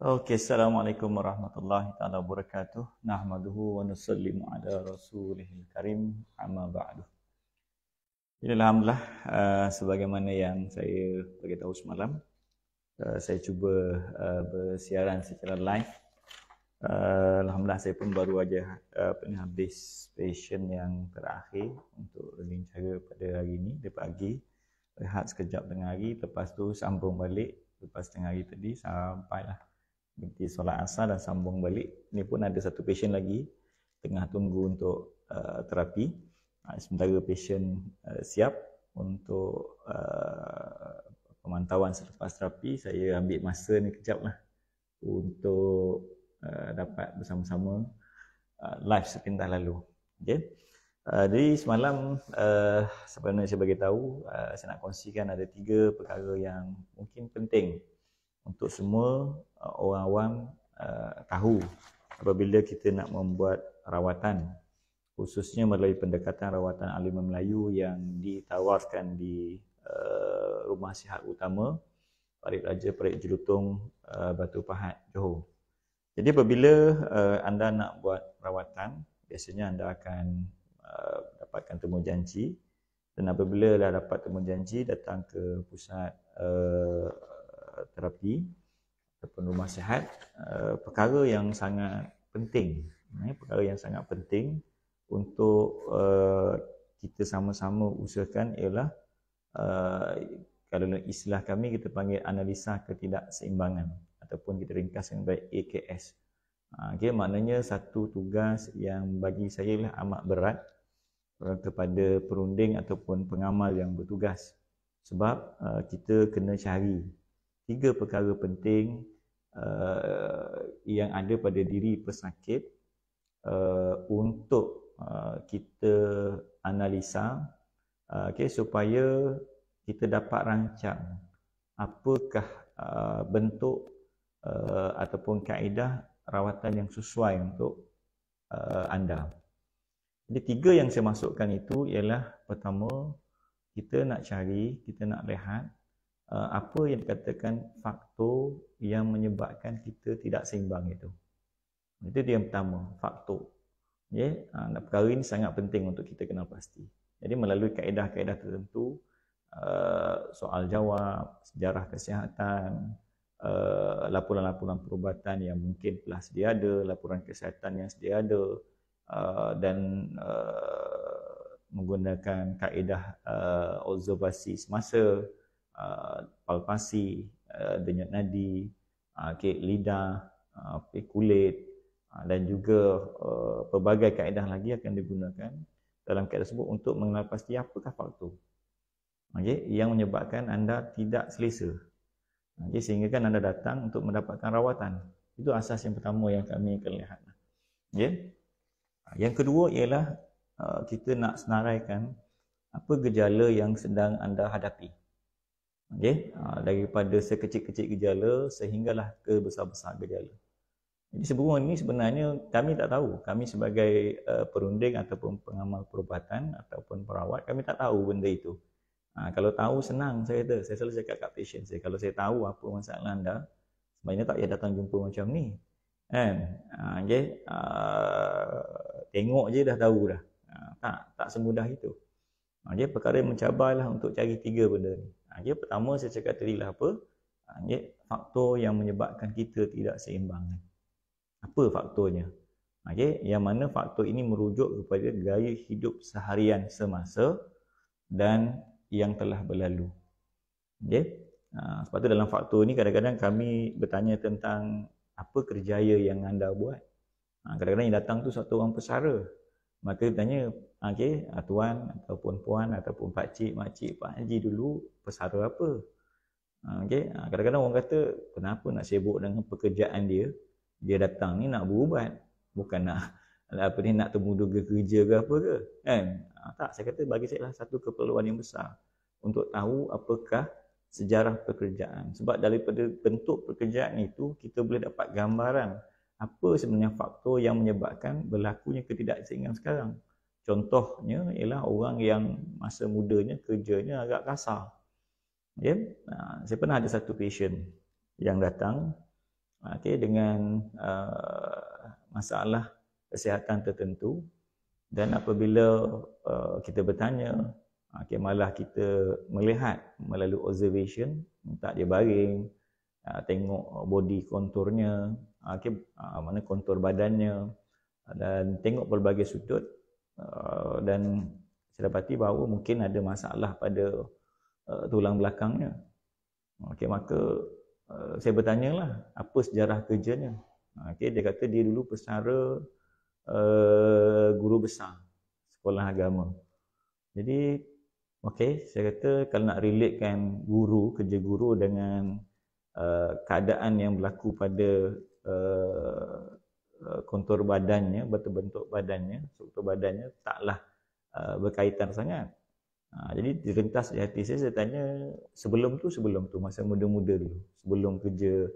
Okey, Assalamualaikum warahmatullahi taala wabarakatuh. Nahmaduhu wa nusallimu ala rasulihil karim. Amma ba'du. Jadi alhamdulillah, sebagaimana yang saya beritahu semalam, saya cuba bersiaran secara live. Alhamdulillah saya pun baru aja habis session yang terakhir untuk learning cara pada hari ini, di pagi. Rehat sekejap tengah hari, lepas tu sambung balik. Lepas tengah hari tadi sampailah berhenti solat asar dan sambung balik. Ini pun ada satu patient lagi tengah tunggu untuk terapi. Sementara patient siap untuk pemantauan selepas terapi, saya ambil masa ni kejap lah untuk dapat bersama-sama live sepintas lalu. Okay. Jadi semalam sebenarnya saya bagi tahu, saya nak kongsikan ada 3 perkara yang mungkin penting untuk semua orang awam tahu apabila kita nak membuat rawatan, khususnya melalui pendekatan rawatan Aliman Melayu yang ditawarkan di Rumah Sihat Utama Parit Raja Parit Jelutong, Batu Pahat, Johor. Jadi apabila anda nak buat rawatan, biasanya anda akan dapatkan temu janji, dan apabila dah dapat temu janji, datang ke pusat terapi ataupun rumah sihat, perkara yang sangat penting, perkara yang sangat penting untuk kita sama-sama usahakan ialah kalau istilah kami kita panggil analisa ketidakseimbangan ataupun kita ringkaskan sebagai AKS. Okay, maknanya satu tugas yang bagi saya lah amat berat kepada perunding ataupun pengamal yang bertugas, sebab kita kena cari 3 perkara penting yang ada pada diri pesakit untuk kita analisa, okay, supaya kita dapat rancang apakah bentuk ataupun kaedah rawatan yang sesuai untuk anda. Jadi 3 yang saya masukkan itu ialah, pertama, kita nak cari, kita nak lihat apa yang dikatakan faktor yang menyebabkan kita tidak seimbang itu. Itu dia yang pertama, faktor. Okay? Perkara ini sangat penting untuk kita kenal pasti. Jadi melalui kaedah-kaedah tertentu, soal jawab, sejarah kesihatan, laporan-laporan perubatan yang mungkin telah sedia ada, laporan kesihatan yang sedia ada, dan menggunakan kaedah observasi semasa, palpasi, denyut nadi, lidah, kulit, dan juga pelbagai kaedah lagi akan digunakan dalam kaedah tersebut untuk mengenal pasti apakah faktor yang menyebabkan anda tidak selesa, sehingga kan anda datang untuk mendapatkan rawatan. Itu asas yang pertama yang kami akan lihat. Yang kedua ialah kita nak senaraikan apa gejala yang sedang anda hadapi. Daripada sekecil-kecil gejala sehinggalah ke besar-besar gejala. Jadi semua ini sebenarnya kami tak tahu. Kami sebagai perunding ataupun pengamal perubatan ataupun perawat, kami tak tahu benda itu. Kalau tahu senang, saya kata. Saya selalu cakap kat patient saya, kalau saya tahu apa masalah anda, sebenarnya tak payah datang jumpa macam ni. Tengok je dah tahu dah. Tak semudah itu. Perkara yang mencabarlah untuk cari 3 benda ni. Pertama saya cakap tadi lah apa? Faktor yang menyebabkan kita tidak seimbang. Apa faktornya? Yang mana faktor ini merujuk kepada gaya hidup seharian semasa dan yang telah berlalu. Sebab tu dalam faktor ni kadang-kadang kami bertanya tentang apa kerjaya yang anda buat. Kadang-kadang yang datang tu satu orang pesara. Maka tanya, tuan ataupun puan ataupun pakcik, makcik, pak haji dulu pesara apa? Kadang-kadang orang kata, kenapa nak sibuk dengan pekerjaan dia? Dia datang ni nak berubat, bukan nak temu duga kerja ke apa ke? Tak, saya kata bagi saya lah satu keperluan yang besar untuk tahu apakah sejarah pekerjaan. Sebab daripada bentuk pekerjaan itu, kita boleh dapat gambaran apa sebenarnya faktor yang menyebabkan berlakunya ketidakseimbangan sekarang. Contohnya ialah orang yang masa mudanya kerjanya agak kasar. Saya pernah ada satu patient yang datang, okey, dengan masalah kesihatan tertentu. Dan apabila kita bertanya, okey, malah kita melihat melalui observation, minta dia baring, tengok body konturnya, okey, mana kontur badannya, dan tengok pelbagai sudut, dan saya dapati bahawa mungkin ada masalah pada tulang belakangnya. Okey, maka saya bertanyalah apa sejarah kerjanya. Okey, dia kata dia dulu pesara guru besar sekolah agama. Jadi okey, saya kata kalau nak relatekan guru, kerja guru dengan keadaan yang berlaku pada kontur badannya, bentuk badannya, struktur badannya taklah berkaitan sangat. Jadi direntas di hati saya tanya sebelum tu masa muda-muda dulu, sebelum kerja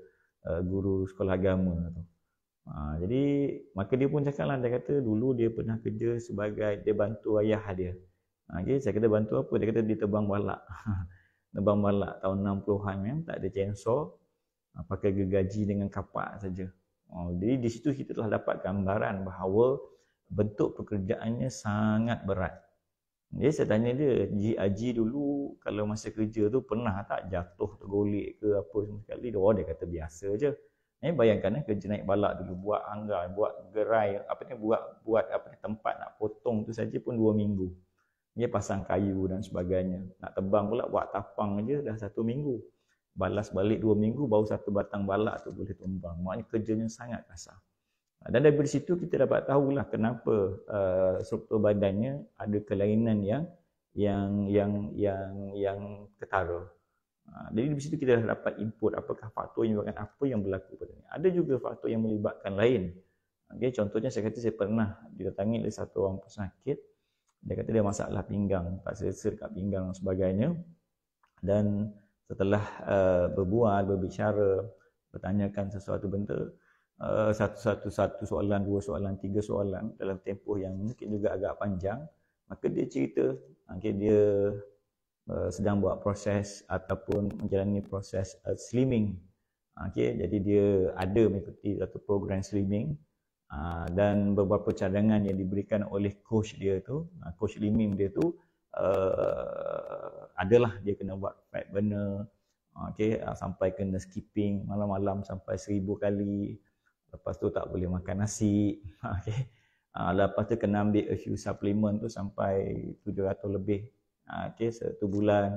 guru sekolah agama tu. Jadi maka dia pun cakaplah, dia kata dulu dia pernah kerja sebagai, dia bantu ayah dia. Okay, saya kata bantu apa? Dia kata dia tebang balak. Tebang balak tahun 60-an kan, tak ada chainsaw, pakai gergaji dengan kapak saja. Jadi di situ kita telah dapat gambaran bahawa bentuk pekerjaannya sangat berat. Jadi saya tanya dia, Haji dulu kalau masa kerja tu pernah tak jatuh tergolek ke apa semua sekali? Dia kata biasa je. Bayangkan kerja naik balak dulu, buat anggar, buat gerai, buat tempat nak potong tu saja pun 2 minggu. Dia pasang kayu dan sebagainya. Nak tebang pula buat tapang je dah 1 minggu. Balas balik 2 minggu baru satu batang balak tu boleh tumbang. Maknanya kerjanya sangat kasar. Dan dari situ kita dapat tahulah kenapa struktur badannya ada kelainan yang ketara. Jadi di situ kita dah dapat input apakah faktor yang menyebabkan apa yang berlaku pada ni. Ada juga faktor yang melibatkan lain. Okay, contohnya saya kata saya pernah didatangi oleh satu orang pesakit. Dia kata dia masalah pinggang, tak selesa dekat pinggang dan sebagainya. Dan setelah berbicara, bertanyakan sesuatu benda, satu soalan, 2 soalan, 3 soalan dalam tempoh yang mungkin juga agak panjang, maka dia cerita, okay, dia sedang buat proses ataupun menjalani proses slimming. Okay, jadi dia ada mengikuti satu program slimming dan beberapa cadangan yang diberikan oleh coach dia tu, coach slimming dia tu, adalah dia kena buat fat burner, okay, sampai kena skipping malam-malam sampai 1000 kali. Lepas tu tak boleh makan nasi. Okay. Lepas tu kena ambil a few supplement tu sampai 700 lebih. Okay, 1 bulan.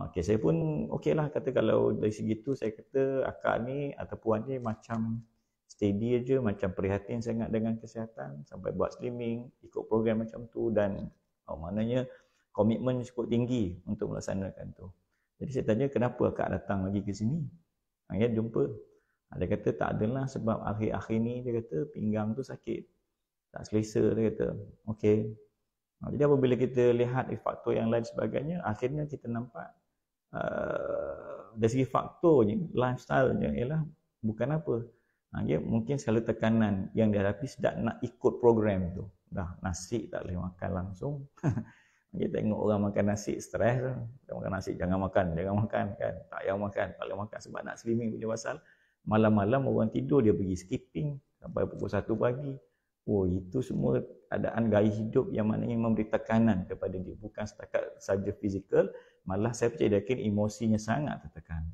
Okay, saya pun okey lah kata kalau dari segi tu saya kata akak ni atau puan ni macam steady aja, macam prihatin sangat dengan kesihatan sampai buat slimming, ikut program macam tu dan maknanya komitmen cukup tinggi untuk melaksanakan tu. Jadi saya tanya kenapa akak datang lagi ke sini? Ya, jumpa. Dia kata tak adalah sebab akhir-akhir ni dia kata pinggang tu sakit. Tak selesa dia kata. Okey. Jadi apabila kita lihat faktor yang lain sebagainya, akhirnya kita nampak dari segi faktornya, lifestyle-nya ialah bukan apa. Dia mungkin segala tekanan yang dihadapi sedang nak ikut program tu. Dah nasi tak boleh makan langsung. Dia tengok orang makan nasi stres. Dia makan nasi jangan makan kan. Tak payah makan, tak boleh makan sebab nak slimming punya pasal. Malam-malam orang tidur dia pergi skipping sampai pukul 1 pagi. Itu semua keadaan gaya hidup yang maknanya memberi tekanan kepada dia. Bukan setakat saja fizikal, malah saya percaya yakin emosinya sangat tertekan.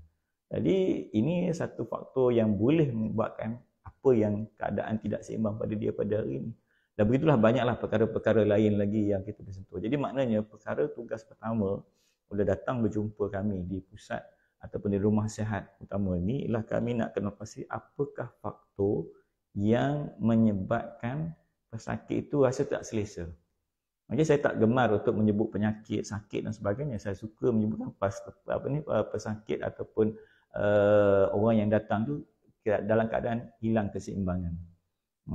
Jadi ini satu faktor yang boleh membuatkan apa yang keadaan tidak seimbang pada dia pada hari ini. Dan begitulah banyaklah perkara-perkara lain lagi yang kita bersentuh. Jadi maknanya perkara tugas pertama bila datang berjumpa kami di pusat ataupun di rumah sihat utama ni ialah kami nak kena pasti apakah faktor yang menyebabkan pesakit itu rasa tak selesa. Okey, saya tak gemar untuk menyebut penyakit, sakit dan sebagainya. Saya suka menyebutkan pesakit ataupun orang yang datang tu dalam keadaan hilang keseimbangan.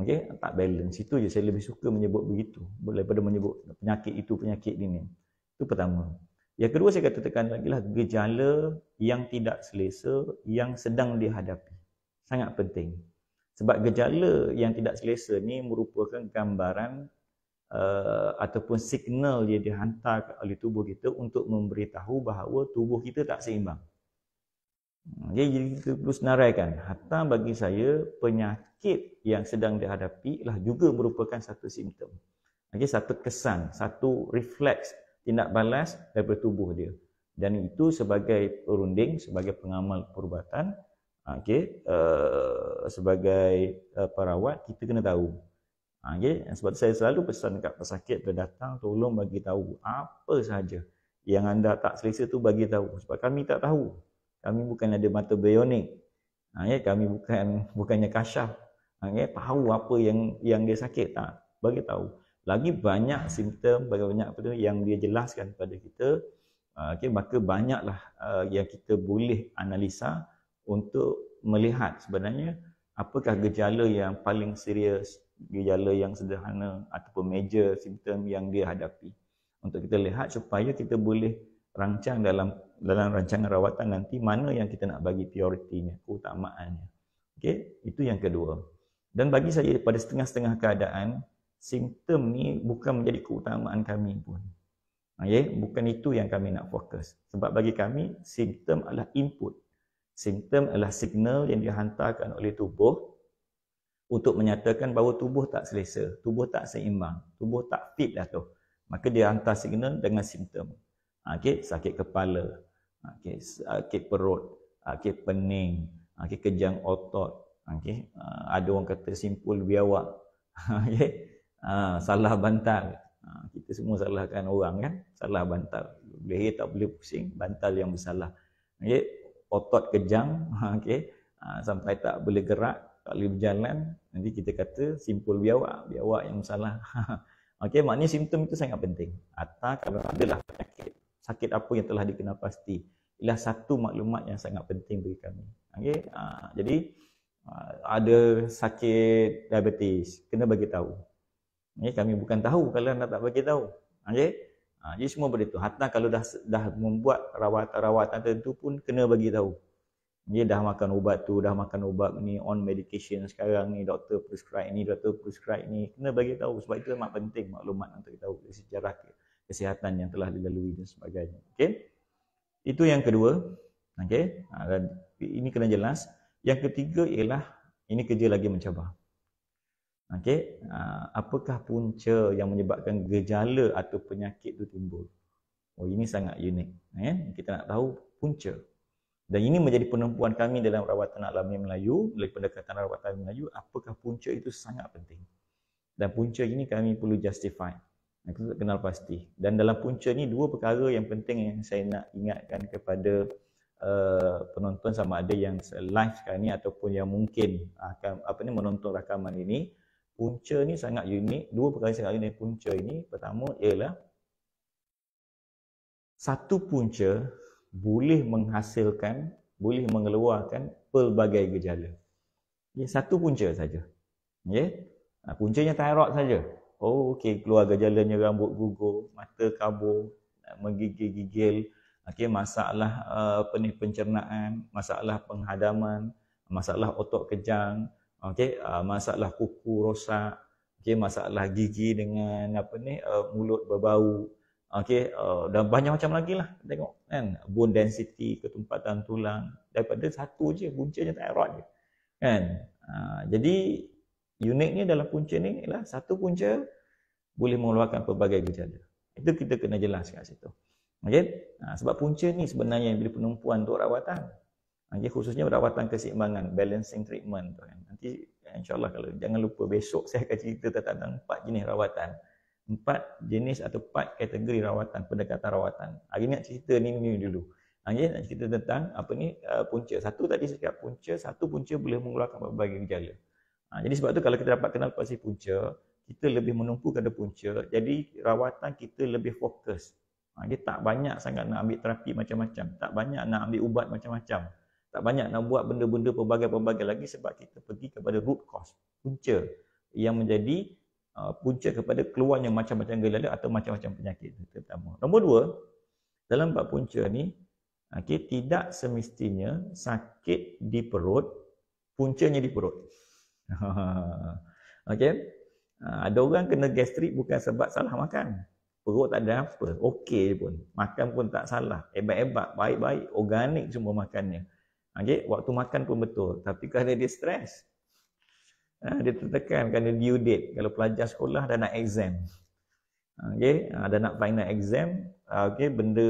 Okey, tak balance. Itu je saya lebih suka menyebut begitu daripada menyebut penyakit itu, penyakit ini. Itu pertama. Yang kedua saya kata tekan lagi lah gejala yang tidak selesa yang sedang dihadapi. Sangat penting. Sebab gejala yang tidak selesa ni merupakan gambaran ataupun signal yang dihantar oleh tubuh kita untuk memberitahu bahawa tubuh kita tak seimbang. Jadi kita perlu senaraikan. Hatta bagi saya, penyakit yang sedang dihadapi lah juga merupakan satu simptom. Satu kesan, satu refleks tindak balas daripada tubuh dia. Dan itu sebagai perunding, sebagai pengamal perubatan, sebagai perawat, kita kena tahu. Sebab saya selalu pesan dekat pesakit bila datang, tolong bagi tahu apa sahaja yang anda tak selesa tu, bagi tahu. Sebab kami tak tahu. Kami bukan ada mata bionik. Kami bukannya kasyaf. Tahu apa yang dia sakit, tak bagi tahu. Lagi banyak simptom, banyak apa tu yang dia jelaskan kepada kita, maka banyaklah yang kita boleh analisa untuk melihat sebenarnya apakah gejala yang paling serius, gejala yang sederhana ataupun major simptom yang dia hadapi. Untuk kita lihat supaya kita boleh rancang dalam rancangan rawatan nanti mana yang kita nak bagi prioritinya, keutamaannya. Itu yang kedua. Dan bagi saya pada setengah-setengah keadaan, simptom ni bukan menjadi keutamaan kami pun. Bukan itu yang kami nak fokus. Sebab bagi kami, simptom adalah input. Simptom adalah signal yang dihantarkan oleh tubuh untuk menyatakan bahawa tubuh tak selesa, tubuh tak seimbang, tubuh tak fit dah tu. Maka dia hantar signal dengan simptom. Sakit kepala, sakit perut, pening, kejang otot, ada orang kata simpul biawak, salah bantal. Kita semua salahkan orang kan, salah bantal. Leher tak boleh pusing, bantal yang bersalah. Otot kejang, sampai tak boleh gerak, tak boleh berjalan, nanti kita kata simpul biawak yang bersalah. Maknanya simptom itu sangat penting. Atau kalau adalah penyakit, sakit apa yang telah dikenal pasti, ialah satu maklumat yang sangat penting bagi kami. Jadi ada sakit diabetes, kena bagi tahu. Kami bukan tahu kalau anda tak bagi tahu. Jadi semua begitu. Hatta kalau dah membuat rawatan tertentu pun kena bagi tahu. Dia dah makan ubat tu, dah makan ubat ni, on medication sekarang ni, doktor prescribe ni, kena bagi tahu. Sebab itu amat penting maklumat untuk kita tahu sejarah kesihatan yang telah dilalui dan sebagainya. Itu yang kedua. Ini kena jelas. Yang ketiga ialah ini kerja lagi mencabar. Apakah punca yang menyebabkan gejala atau penyakit itu timbul? Ini sangat unik. Kita nak tahu punca. Dan ini menjadi penumpuan kami dalam rawatan alami Melayu, melalui pendekatan rawatan Melayu, apakah punca itu sangat penting. Dan punca ini kami perlu justify. Kita kenal pasti. Dan dalam punca ni dua perkara yang penting yang saya nak ingatkan kepada penonton, sama ada yang live sekarang ni ataupun yang mungkin akan menonton rakaman ini. Punca ni sangat unik. Dua perkara yang sangat unik punca ini. Pertama ialah satu punca boleh menghasilkan, boleh mengeluarkan pelbagai gejala. Satu punca saja. Puncanya thyroid saja. Keluar gejalanya rambut gugur, mata kabur, menggigil-gigil, masalah pencernaan, masalah penghadaman, masalah otot kejang, masalah kuku rosak, masalah gigi dengan mulut berbau, dan banyak macam lagi lah. Tengok kan, bone density, ketumpatan tulang, daripada satu je puncanya thyroid je kan. Jadi uniknya dalam punca ni ialah satu punca boleh mengeluarkan pelbagai gejala. Itu kita kena jelas kat situ. Sebab punca ni sebenarnya yang beri penumpuan untuk rawatan. Khususnya rawatan keseimbangan, balancing treatment tu kan. Nanti insyaAllah, kalau jangan lupa besok saya akan cerita tentang 4 jenis rawatan. 4 jenis atau 4 kategori rawatan, pendekatan rawatan. Hari ni nak cerita ni dulu. Nak cerita tentang punca. Satu tadi saya cakap punca, satu punca boleh mengeluarkan berbagai gejala. Jadi sebab tu kalau kita dapat kenal pasti punca, kita lebih menumpu pada punca. Jadi rawatan kita lebih fokus. Dia tak banyak sangat nak ambil terapi macam-macam, tak banyak nak ambil ubat macam-macam, tak banyak nak buat benda-benda pelbagai-pelbagai lagi, sebab kita pergi kepada root cause, punca yang menjadi punca kepada keluarnya macam-macam gejala atau macam-macam penyakit. Itu pertama. Nombor 2, dalam bab punca ni, tidak semestinya sakit di perut, puncanya di perut. Ada orang kena gastrik bukan sebab salah makan. Perut tak ada apa, okey pun. Makan pun tak salah, hebat-hebat, baik-baik, organik semua makannya. Okey, waktu makan pun betul. Tapi kerana dia stres, dia tertekan kerana due date. Kalau pelajar sekolah dah nak exam. Okey, dah nak final exam, okey, benda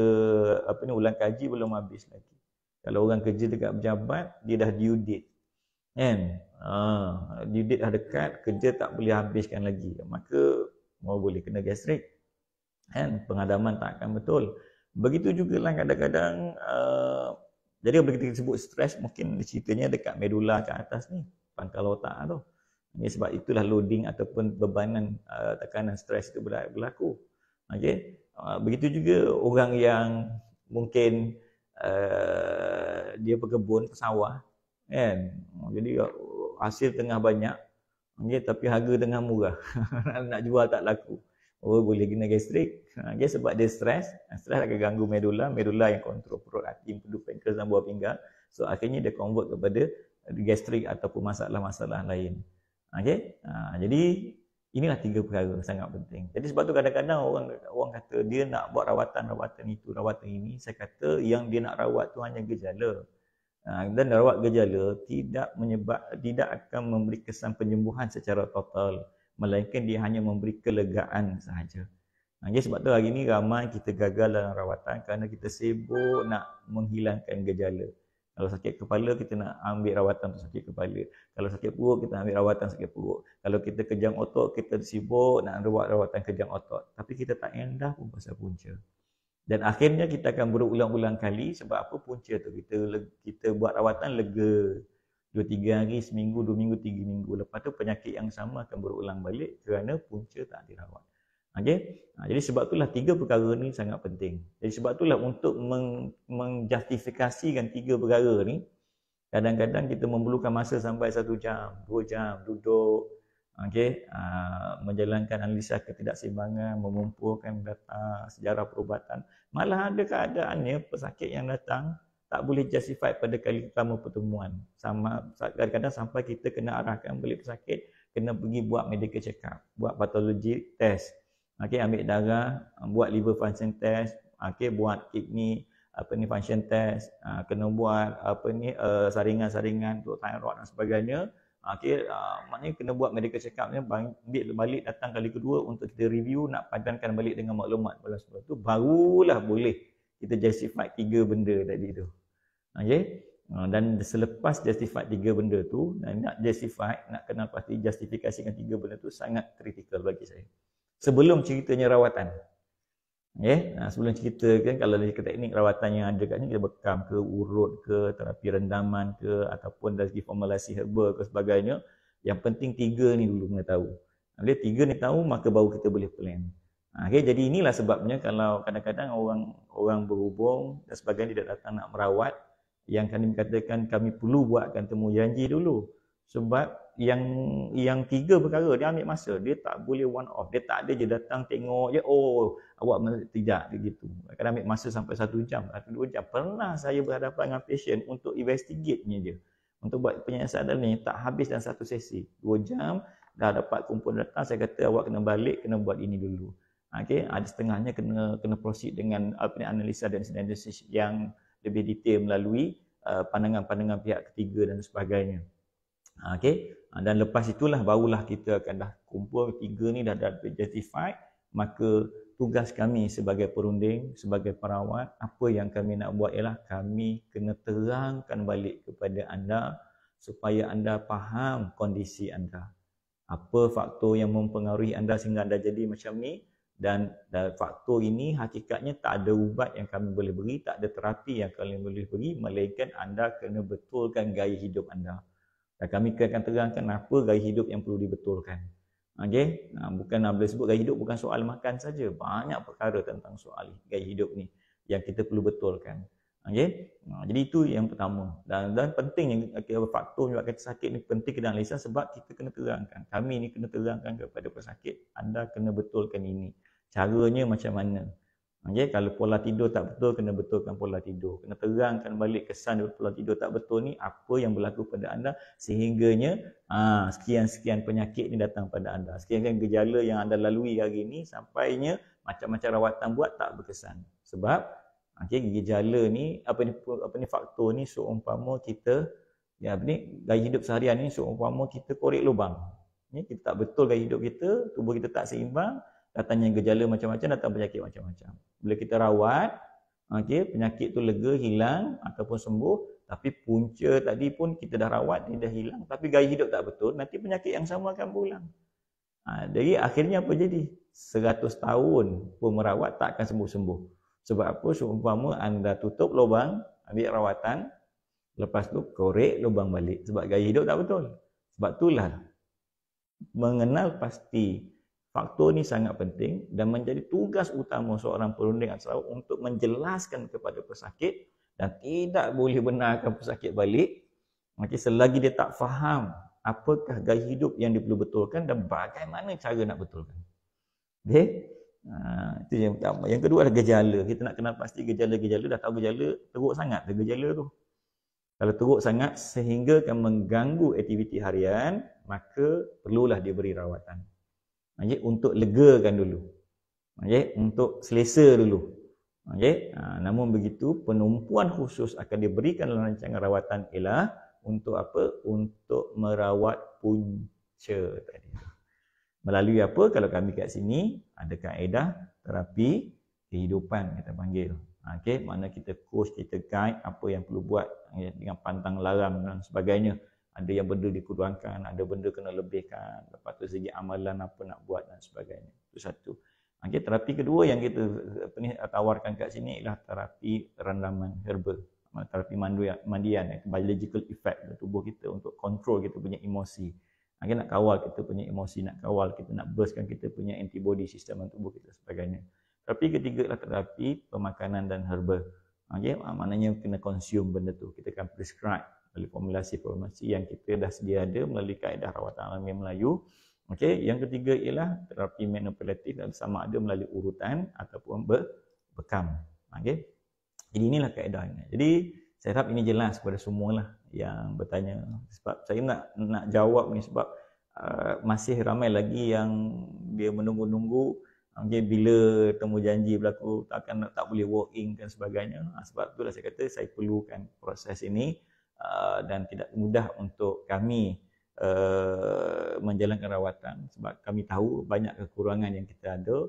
ulang kaji belum habis lagi. Kalau orang kerja dekat pejabat, dia dah due date. Kan? Due date dah dekat, kerja tak boleh habiskan lagi. Maka mau boleh kena gastrik. Kan? Pengadaman tak akan betul. Begitu jugalah kadang-kadang jadi bila kita sebut stres, mungkin ceritanya dekat medula ke atas ni, pangkal otak tu. Ini sebab itulah loading ataupun bebanan tekanan stres itu berlaku. Okey. Begitu juga orang yang mungkin dia berkebun, pesawah, kan. Jadi hasil tengah banyak, okey, tapi harga tengah murah. Nak jual tak laku. Oh, boleh kena gastrik. Okay, sebab dia stres akan ganggu medula yang kontrol perut, hati, empedu, pankreas dan buah pinggang. So akhirnya dia convert kepada gastrik ataupun masalah-masalah lain. Okey. Jadi inilah 3 perkara sangat penting. Jadi sebab tu kadang-kadang orang kata dia nak buat rawatan itu, rawatan ini. Saya kata yang dia nak rawat tu hanya gejala. Dan rawat gejala tidak akan memberi kesan penyembuhan secara total, melainkan dia hanya memberi kelegaan sahaja. Jadi sebab tu hari ni ramai kita gagal dalam rawatan kerana kita sibuk nak menghilangkan gejala. Kalau sakit kepala, kita nak ambil rawatan untuk sakit kepala. Kalau sakit perut, kita ambil rawatan sakit perut. Kalau kita kejang otot, kita sibuk nak buat rawatan kejang otot. Tapi kita tak endah pun pasal punca. Dan akhirnya kita akan berulang-ulang kali sebab apa punca tu. Kita buat rawatan lega 2-3 hari, seminggu, 2 minggu, 3 minggu. Lepas tu penyakit yang sama akan berulang balik kerana punca tak dirawat. Okay? Jadi sebab itulah 3 perkara ni sangat penting. Jadi sebab itulah untuk menjustifikasikan 3 perkara ni, kadang-kadang kita memerlukan masa sampai 1 jam, 2 jam duduk, okay? Menjalankan analisa ketidakseimbangan, mengumpulkan data sejarah perubatan. Malah ada keadaannya pesakit yang datang tak boleh justify pada kali pertama pertemuan. Kadang-kadang sampai kita kena arahkan balik pesakit, kena pergi buat medical check up, buat pathology test. Okay, ambil darah, buat liver function test, okay, buat kidney function test, kena buat saringan-saringan untuk thyroid dan sebagainya. Okay, maknanya kena buat medical check up ni, ambil balik datang kali kedua untuk kita review, nak padankan balik dengan maklumat. Sebab tu barulah boleh kita justify 3 benda tadi tu. Okay. Dan selepas justify 3 benda tu, nak kenal pasti justifikasikan 3 benda tu sangat kritikal bagi saya. Sebelum ceritanya rawatan. Okay. Sebelum cerita kan, kalau dari teknik rawatan yang ada kat ni, kita bekam ke, urut ke, terapi rendaman ke, ataupun dari segi formulasi herbal ke sebagainya. Yang penting 3 ni dulu kena tahu. Bila 3 ni tahu, maka baru kita boleh plan. Okay, jadi inilah sebabnya kalau kadang-kadang orang berhubung dan sebagainya tidak datang nak merawat, yang kami katakan kami perlu buatkan temu janji dulu. Sebab yang 3 perkara dia ambil masa, dia tak boleh one off, dia tak ada je datang tengok je, oh awak tidak begitu. Kadang ambil masa sampai 1 jam, 1-2 jam. Pernah saya berhadapan dengan pasien untuk investigate-nya je, untuk buat penyiasatan ni tak habis dalam 1 sesi, 2 jam dah dapat kumpul data. Saya kata awak kena balik, kena buat ini dulu. Okay, ada setengahnya kena proceed dengan analisa dan analisis yang lebih detail melalui pandangan-pandangan pihak ketiga dan sebagainya. Okay. Dan lepas itulah barulah kita akan dah kumpul 3 ni dah justified, maka tugas kami sebagai perunding, sebagai perawat, apa yang kami nak buat ialah kami kena terangkan balik kepada anda supaya anda faham kondisi anda. Apa faktor yang mempengaruhi anda sehingga anda jadi macam ni, dan faktor ini hakikatnya tak ada ubat yang kami boleh beri, tak ada terapi yang kami boleh beri, melainkan anda kena betulkan gaya hidup anda. Dan kami akan terangkan apa gaya hidup yang perlu dibetulkan. Okay? Bukan boleh sebut gaya hidup bukan soal makan saja. Banyak perkara tentang soal gaya hidup ni yang kita perlu betulkan. Okay? Jadi itu yang pertama. Dan penting yang faktor menyebabkan sakit ni penting kita analisa sebab kita kena terangkan. Kami ni kena terangkan kepada pesakit, anda kena betulkan ini. Caranya macam mana? Okay, kalau pola tidur tak betul, kena betulkan pola tidur. Kena terangkan balik kesan pola tidur tak betul ni, apa yang berlaku pada anda sehingganya sekian-sekian penyakit ni datang pada anda. Sekian-sekian gejala yang anda lalui hari ni sampainya macam-macam rawatan buat tak berkesan. Sebab Okey, gejala ni apa ni faktor ni seumpama kita ya apa ni gaya hidup seharian ni seumpama kita korek lubang. Ni kita tak betul gaya hidup kita, tubuh kita tak seimbang, datangnya gejala macam-macam, datang penyakit macam-macam. Bila kita rawat, okey, penyakit tu lega, hilang ataupun sembuh, tapi punca tadi pun kita dah rawat, dia dah hilang, tapi gaya hidup tak betul, nanti penyakit yang sama akan berulang. Jadi akhirnya apa jadi? 100 tahun pun merawat tak akan sembuh-sembuh. Sebab apa? Seumpama anda tutup lubang, ambil rawatan, lepas tu korek lubang balik. Sebab gaya hidup tak betul. Sebab itulah mengenal pasti faktor ni sangat penting dan menjadi tugas utama seorang perunding asal untuk menjelaskan kepada pesakit dan tidak boleh benarkan pesakit balik selagi dia tak faham apakah gaya hidup yang dia perlu betulkan dan bagaimana cara nak betulkan. Okay? Itu yang pertama. Yang kedua adalah gejala. Kita nak kenal pasti gejala-gejala. Dah tahu gejala, teruk sangat gejala tu. Kalau teruk sangat sehingga akan mengganggu aktiviti harian, maka perlulah dia beri rawatan. Untuk legakan dulu. Untuk selesa dulu. Namun begitu, penumpuan khusus akan diberikan dalam rancangan rawatan ialah untuk apa? Untuk merawat punca tadi. Melalui apa? Kalau kami kat sini ada kaedah terapi kehidupan kita panggil. Okey, mana kita coach, kita guide apa yang perlu buat dengan pantang larang dan sebagainya. Ada yang benda dikurangkan, ada benda kena lebihkan. Lepas tu segi amalan apa nak buat dan sebagainya. Itu satu. Okey, terapi kedua yang kita tawarkan kat sini ialah terapi rendaman herbal. Terapi mandian, biological effect dalam tubuh kita untuk kontrol kita punya emosi. Kita nak kawal kita punya emosi, nak kawal kita, nak burstkan kita punya antibody sistem tubuh kita sebagainya. Terapi ketiga adalah terapi pemakanan dan herba. Maknanya kena consume benda tu. Kita akan prescribe melalui formulasi-formulasi yang kita dah sedia ada melalui kaedah rawatan alami Melayu. Yang ketiga ialah terapi manipulatif sama ada melalui urutan ataupun bekam. Jadi inilah kaedahnya. Jadi saya harap ini jelas kepada semualah yang bertanya. Sebab saya nak jawab ni sebab masih ramai lagi yang dia menunggu-nunggu bila temu janji berlaku tak boleh walk in dan sebagainya. Sebab itulah saya kata saya perlukan proses ini dan tidak mudah untuk kami menjalankan rawatan sebab kami tahu banyak kekurangan yang kita ada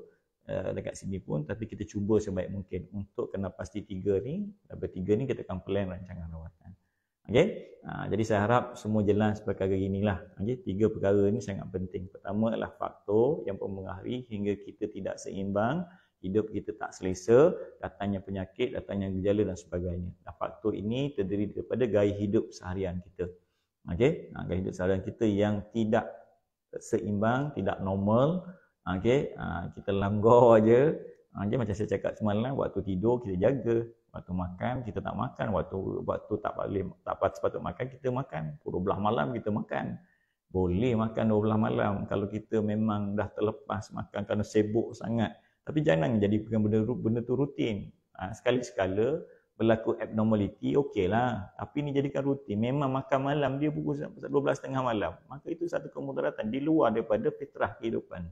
dekat sini pun, tapi kita cuba sebaik mungkin untuk kena pasti tiga ni kita akan plan rancangan rawatan. Jadi saya harap semua jelas perkara inilah. Tiga perkara ni sangat penting. Pertama adalah faktor yang mempengaruhi hingga kita tidak seimbang, hidup kita tak selesa, datangnya penyakit, datangnya gejala dan sebagainya. Faktor ini terdiri daripada gaya hidup seharian kita. Gaya hidup seharian kita yang tidak seimbang, tidak normal. Kita langgar aja. Macam saya cakap semalam, waktu tidur kita jaga, waktu makan kita tak makan, waktu tak sepatut makan kita makan. Pukul 12 malam kita makan. Boleh makan 12 malam kalau kita memang dah terlepas makan kerana sibuk sangat. Tapi jangan jadikan benda tu rutin. Sekali-sekala berlaku abnormality, okeylah. Tapi ni jadikan rutin. Memang makan malam dia pukul 12.30 malam. Maka itu satu kemudaratan di luar daripada fitrah kehidupan.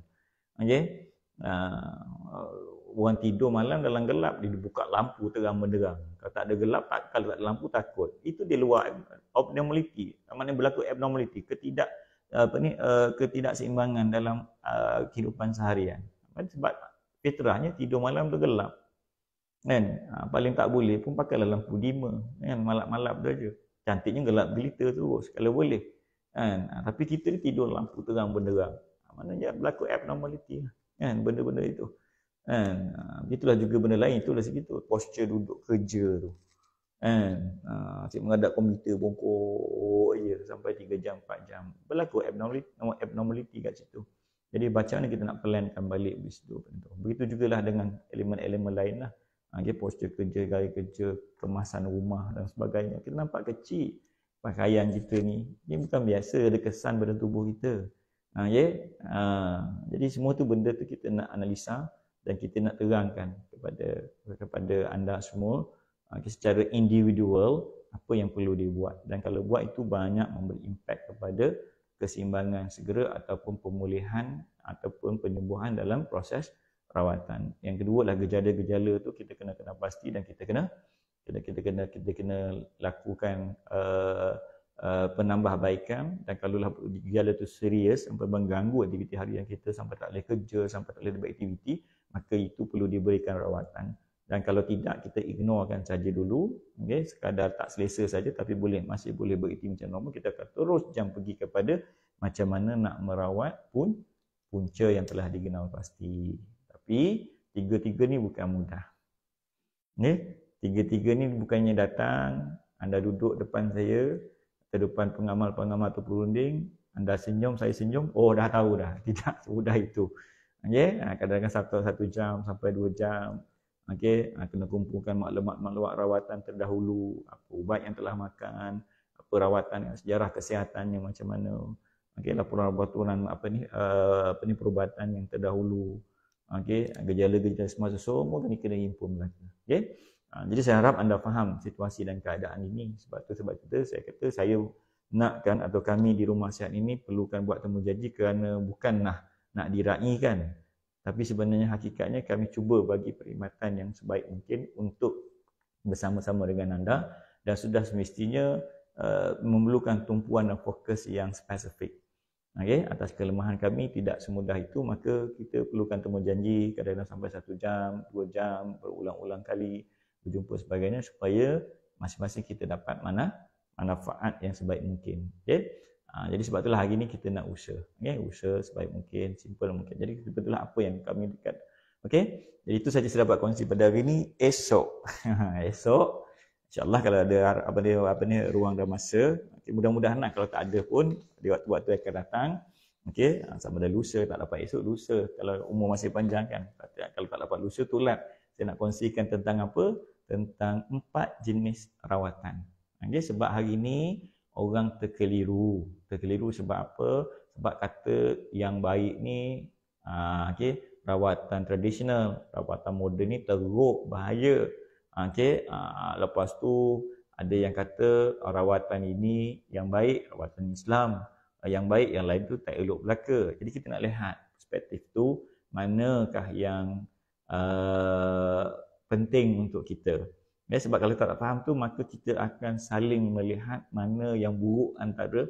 Orang tidur malam dalam gelap, dia buka lampu terang benderang. Kalau tak ada gelap, kalau tak ada lampu takut. Itu di luar abnormality. Maknanya berlaku abnormality, ketidakseimbangan dalam kehidupan seharian. Sebab fitrahnya tidur malam tu gelap. Paling tak boleh pun pakailah lampu dimmer, malap-malap tu aja. Cantiknya gelap gelita terus kalau boleh. Tapi kita tidur lampu terang benderang. Maknanya berlaku abnormality benda-benda itu. Itulah juga benda lain, itulah segitu posture duduk kerja tu. Asyik menghadap komputer bongkok je sampai 3 jam 4 jam. Berlaku abnormality kat situ. Jadi bacaan kita nak plankan balik di situ. Begitu jugalah dengan elemen-elemen lain lah. Posture kerja, gaya kerja, kemasan rumah dan sebagainya. Kita nampak kecil pakaian kita ni. Dia bukan biasa ada kesan pada tubuh kita. Jadi semua tu benda tu kita nak analisa dan kita nak terangkan kepada anda semua secara individual apa yang perlu dibuat, dan kalau buat itu banyak memberi impak kepada keseimbangan segera ataupun pemulihan ataupun penyembuhan dalam proses rawatan. Yang kedua lah gejala-gejala tu kita kena pasti dan kita kena lakukan penambahbaikan. Dan kalaulah gejala tu serius sampai mengganggu aktiviti harian kita sampai tak boleh kerja, sampai tak boleh beraktiviti, maka itu perlu diberikan rawatan. Dan kalau tidak, kita ignorekan saja dulu, okay? Sekadar tak selesa saja, tapi masih boleh beraktiviti macam normal. Kita akan terus pergi kepada macam mana nak merawat punca yang telah dikenal pasti. Tapi tiga-tiga ni bukan mudah. Okay? Tiga-tiga ni bukannya datang, anda duduk depan saya, atau depan pengamal-pengamal atau perunding, anda senyum, saya senyum, oh dah tahu dah. Tidak semudah itu. Okay? Kadang-kadang satu jam sampai 2 jam. Okay? Kena kumpulkan maklumat-maklumat rawatan terdahulu, apa ubat yang telah makan, apa rawatan, sejarah kesihatannya macam mana. Okay? Laporan-laporan perubatan yang terdahulu. Okay? Gejala-gejala semua kena himpun lagi. Okay? Jadi saya harap anda faham situasi dan keadaan ini. Sebab itu saya kata saya nakkan atau kami di Rumah Sihat ini perlukan buat temu janji kerana bukan nak diraikan. Tapi sebenarnya hakikatnya kami cuba bagi perkhidmatan yang sebaik mungkin untuk bersama-sama dengan anda. Dan sudah semestinya memerlukan tumpuan dan fokus yang spesifik. Okay? Atas kelemahan kami tidak semudah itu, maka kita perlukan temu janji kadang-kadang sampai 1 jam, 2 jam, berulang-ulang kali berjumpa sebagainya supaya masing-masing kita dapat manfaat yang sebaik mungkin. Okay? Jadi sebab itulah hari ini kita nak usaha. Okay? Usaha sebaik mungkin, simple mungkin. Jadi itulah apa yang kami dekat. Okay? Jadi itu saja saya dapat kongsi pada hari ini. Esok insyaAllah kalau ada ruang dan masa, okay, mudah-mudahan kalau tak ada pun di waktu-waktu akan datang. Okay? Sama ada lusa, tak dapat esok, lusa. Kalau umur masih panjang kan. Kalau tak dapat lusa, tulat. Saya nak kongsikan tentang apa? Tentang 4 jenis rawatan. Okay, sebab hari ini orang terkeliru. Terkeliru sebab apa? Sebab kata yang baik ni rawatan tradisional, rawatan moden ni teruk, bahaya. Lepas tu ada yang kata rawatan ini yang baik, rawatan Islam. Yang baik, yang lain tu tak elok belaka. Jadi kita nak lihat perspektif tu manakah yang penting untuk kita. Ya, sebab kalau tak faham tu, maka kita akan saling melihat mana yang buruk antara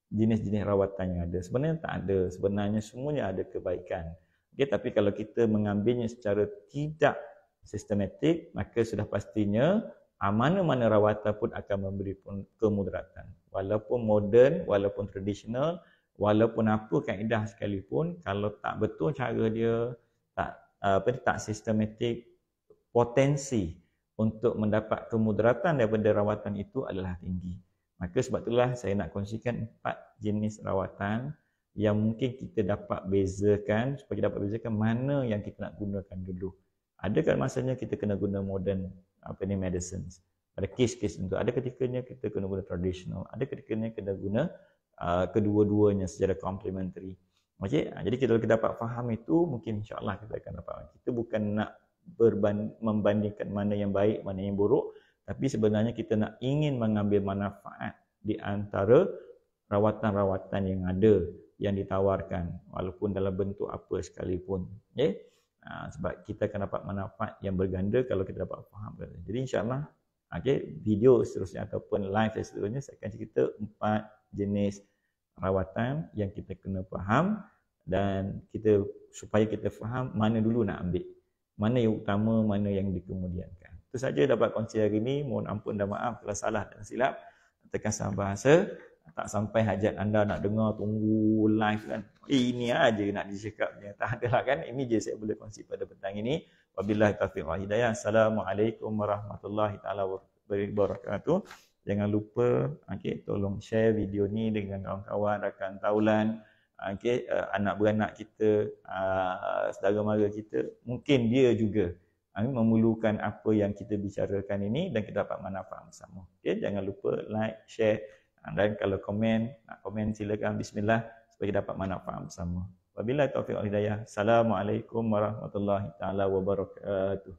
jenis-jenis rawatan yang ada. Sebenarnya tak ada. Sebenarnya semuanya ada kebaikan. Okay, tapi kalau kita mengambilnya secara tidak sistematik, maka sudah pastinya mana-mana rawatan pun akan memberi kemudaratan. Walaupun moden, walaupun tradisional, walaupun apa kaedah sekalipun, kalau tak betul cara dia, tak sistematik, potensi untuk mendapat kemudaratan daripada rawatan itu adalah tinggi. Maka sebab itulah saya nak kongsikan 4 jenis rawatan yang mungkin kita dapat bezakan, supaya kita dapat bezakan mana yang kita nak gunakan dulu. Adakah masanya kita kena guna modern medicines? Pada kes-kes tentu. Ada ketikanya kita kena guna traditional. Ada ketikanya kena guna kedua-duanya secara complementary. Okay? Jadi kalau kita dapat faham itu, mungkin insyaAllah kita akan dapat. Kita bukan nak membandingkan mana yang baik, mana yang buruk, tapi sebenarnya kita nak ingin mengambil manfaat di antara rawatan-rawatan yang ada, yang ditawarkan, walaupun dalam bentuk apa sekalipun. Okay? Sebab kita akan dapat manfaat yang berganda kalau kita dapat faham. Jadi insyaAllah, video seterusnya ataupun live seterusnya saya akan cerita 4 jenis rawatan yang kita kena faham, dan supaya kita faham mana dulu nak ambil, mana yang utama, mana yang dikemudiankan. Itu saja dapat kongsi hari ini. Mohon ampun dan maaf kalau salah dan silap atau kasar bahasa. Tak sampai hajat anda nak dengar, tunggu live kan. Ini aja nak dicakapnya. Tak ada lah kan. Ini je saya boleh kongsi pada petang ini. Wabillahi taufiq wal hidayah. Assalamualaikum warahmatullahi taala wabarakatuh. Jangan lupa tolong share video ni dengan kawan-kawan, rakan taulan, anak beranak kita, saudara mara kita. Mungkin dia juga memerlukan apa yang kita bicarakan ini dan kita dapat manfaat bersama. Jangan lupa like, share, dan kalau nak komen silakan, bismillah, supaya kita dapat manfaat bersama. Wabillahi taufiq wal hidayah. Assalamualaikum warahmatullahi taala wabarakatuh.